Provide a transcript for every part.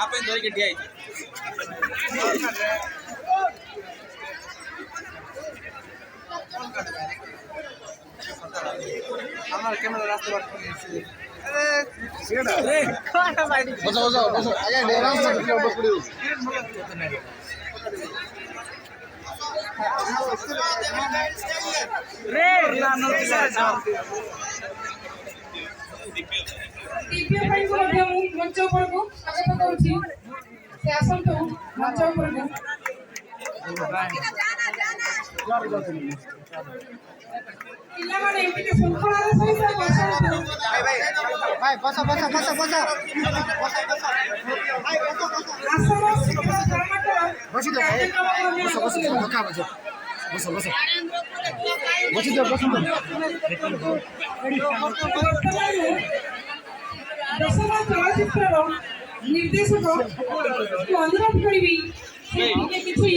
आपे धर के ठिया हमारा कैमरा रास्ते पर अरे कौन साइड बस आगे डेरा से बस पड़ी रे ना नो दिव्य भाई को मंच ऊपर को स्वागत करूची से आसंतो मंच ऊपर को पिला माने एमिटे संखळार सहित बसंतो भाई बस आसम शिक्षा कर्मकर बस दो बस धक्का बस दशमा चलचित्र निर्देशक अनुरोध करी किसी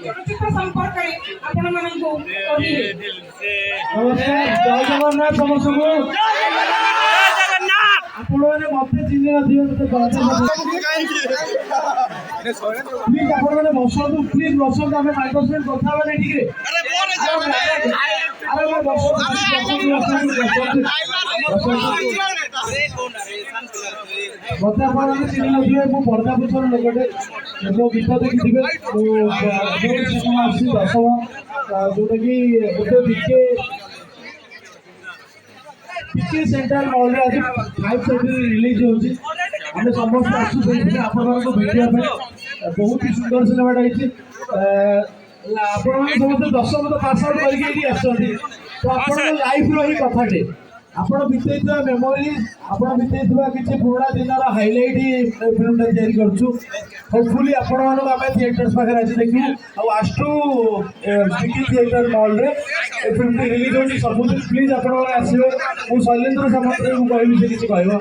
चलचित्र संपर्क आपण मानू नमस्कार जय जगन्नाथ समस्त ଆପଣ ମାନେ ମତେ ଚିହ୍ନି ନଥିବେ ମତେ ପ୍ଲିଜ ଆପଣ ମାନେ ବସନ୍ତୁ ପ୍ଲିଜ ବସନ୍ତୁ ଆମେ ମାଇକ୍ରୋଫୋନ କଥା ହେବା ନାହିଁ ଠିକରେ ମତେ ଆପଣ ମାନେ ଚିହ୍ନି ନଥିବେ ମୁଁ ପର୍ଦା ପଛର ଲୋକଟେ ମୋ ଗୀତ ଦେଖିଥିବେ ମୁଁ ଆସିଛି ଦଶମ ଯୋଉଟାକି ଗୋଟେ पिके सेंट्रल मॉल रे आज 5 सेंटर रिलीज होची हमें समस्त आसु देखि आपण को भेटिया पे बहुत ही सुंदर सिनेमाटा हिची आपण समस्त 10 मत पास आउट करके एठी आछथि तो आपण लाइफ रो ही कथाटे आपण बितेइतवा मेमोरीज आपण बितेइतवा किछि पुराना दिनर हाइलाइट फिल्म तैयारी करछु होपफुली आपण मानो आमे थिएटर्स पाखर आज देखियो आ आस्ट्रो पिके थिएटर मॉल रे ए फिल्म रिलीज होची सब प्लीज आपण माने आसीबे मु शैलेंद्र सामंत को कहबी से किछि कहबो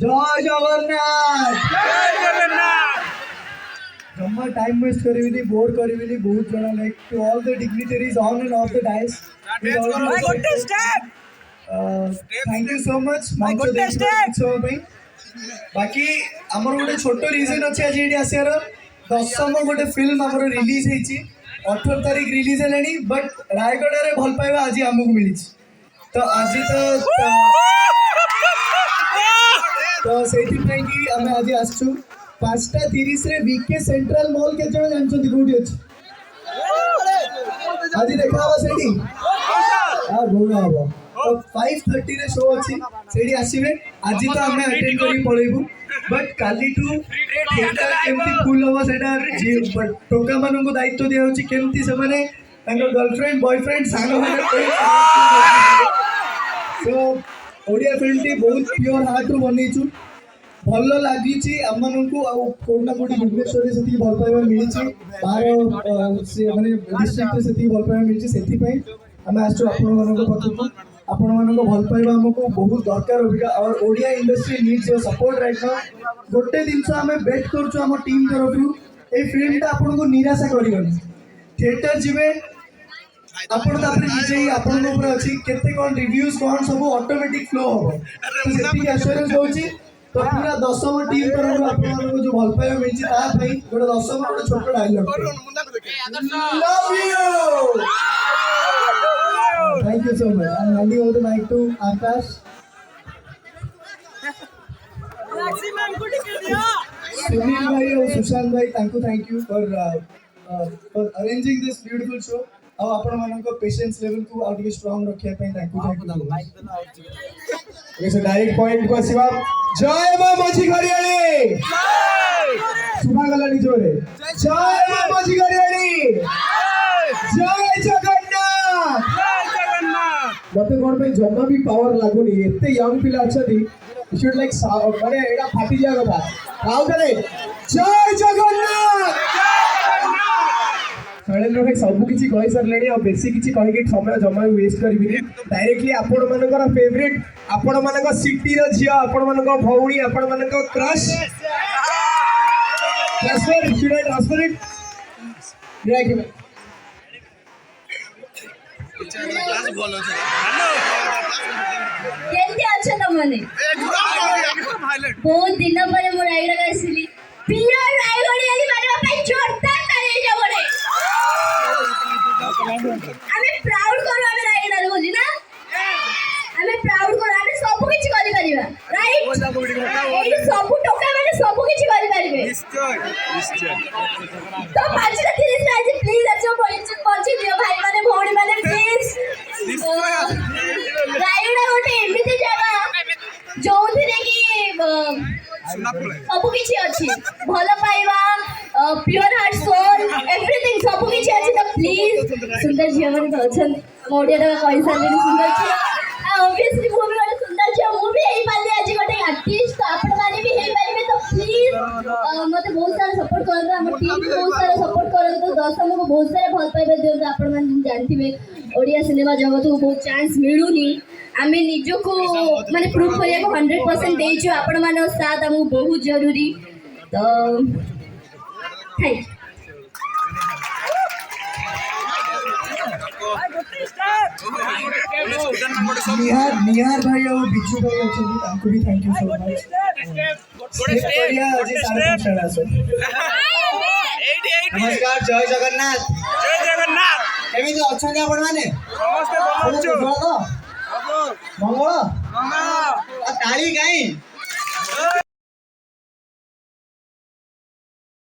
जय जगन्नाथ जम्मा टाइम वेस्ट करिविनी बोर करिविनी बहुत जना like to all the dignitaries on end of the dais thank you so much so भाई बाकी हमर गोटे छोटो रीजन अछि आज एडी आसियार दशम गोटे फिल्म हमर रिलीज हेची 18 तारिख रिलीज हेलानी बट रायगढ़ रे भल पाइबा आज हमकु मिली तो आज तो सेठी पई कि हमें आज आछू 5:30 रे बीके सेंट्रल मॉल के जण जानछथि कोठी अछि आज देखावा सेठी हां भोगा हबो तो 5:30 रे शो अछि सेठी आसीबे आज तो हमें अटेंड करी पळेबू बट काली टू थिएटर केमती फुल हबो सेटा टोका मानन को दायित्व दिया होछि केमती से माने तांको गर्लफ्रेंड बॉयफ्रेंड सांग माने सो ओडिया फिल्म टी बहुत प्योर हार्ट रू बनेछु भल लगी आमको कोना कोटी भुवनेश्वर से भल पाइबा मिली बाहर माने डिस्ट्रिक्ट से भल पाइबा मिली से आम आसु आपण मानको भल पाइबा हमको बहुत दरकार होगा और Odia industry needs your support right now गोटे दिन आम बेट करछु हम टीम तरफ ए फिल्म टा आपन को निराशा करिवनी थिएटर जिवे आपण तापर निजे आपण ऊपर अछि केते कोन रिव्यूज कोन सब ऑटोमेटिक फ्लो हो तो सेति एश्योरेंस होछि तो पूरा दशम टीम तरफ आपण को जो भल पाइबा मिलछि ता पई गोटे दशम गोटे छोट dialogue love you thank you so much I am handing over the mic to Akash Sunil भाई और सुशांत भाई thank you for arranging this beautiful show और आपण मानक पेशेंस लेवल को आउट स्ट्रांग रखिया पे थैंक यू ऐसे डायरेक्ट पॉइंट को आसीबा जय मां मझी घरियाणी सुबह गला निजोरे जय मां मझी घरियाणी जय जगन्नाथ मते कोन पे जम्मा भी पावर लागुनी एते यंग पिला अछदी यू शुड लाइक माने एडा फाटी जा कथा आउ करे जय जगन्नाथ शैलेंद्र भाई सब किसी कहि सरलेनी और बेसी किसी कहि के समय जमा वेस्ट करबिनी डायरेक्टली आपण मानकर फेवरेट आपण मानकर सिटी रो झिया आपण मानकर भौणी आपण मानकर crush transfer should I transfer it class बोलो केमती अच्छा तमने बहुत दिन पर मु रायगड़ा आसिली पियर रायगड़ी आली मारवा पाई जोरदार ताली जबड़े हमें प्राउड करू हमें रायगड़ा बोली ना हमें प्राउड करू हमें सब किछि करि परिबा राइट एई सब टोका माने सब किछि करि परिबे निश्चय तो 5:30 आज प्लीज अच्छो पहुंची दियो भाई माने भौणी माने प्लीज रायगड़ा गोटे एमिति जगह जोथिरे की सब किछि अछि भलो पाइबा प्योर हार्ट सोल एवरीथिंग सब किछि अछि तो प्लीज सुंदर झिया माने अछन मोडिया दा पैसा लेनी सुंदर झिया ऑब्वियसली वो भी गोटे सुंदर झिया मु भी एई पाले आज गोटे आर्टिस्ट तो आपण माने भी हेई पारिबे तो प्लीज मते बहुत सारा सपोर्ट करबे हम टीम को बहुत सारा सपोर्ट करबे तो दर्शक को बहुत सारा भल पाइबे दियो आपण माने जानथिबे ओडिया सिनेमा जगत को बहुत चांस मिलुनी आमे निजो को माने प्रूफ करिया को 100% देइछु आपण मानो साथ हमहु बहुत जरूरी तो थैंक निहार भाई और बिजू भाई अछन तांको भी थैंक यू सो मच बढ़िया आज सारा चला सो नमस्कार जय जगन्नाथ एमी तो अछन आपण माने समस्त मंगल मंगल ताली काई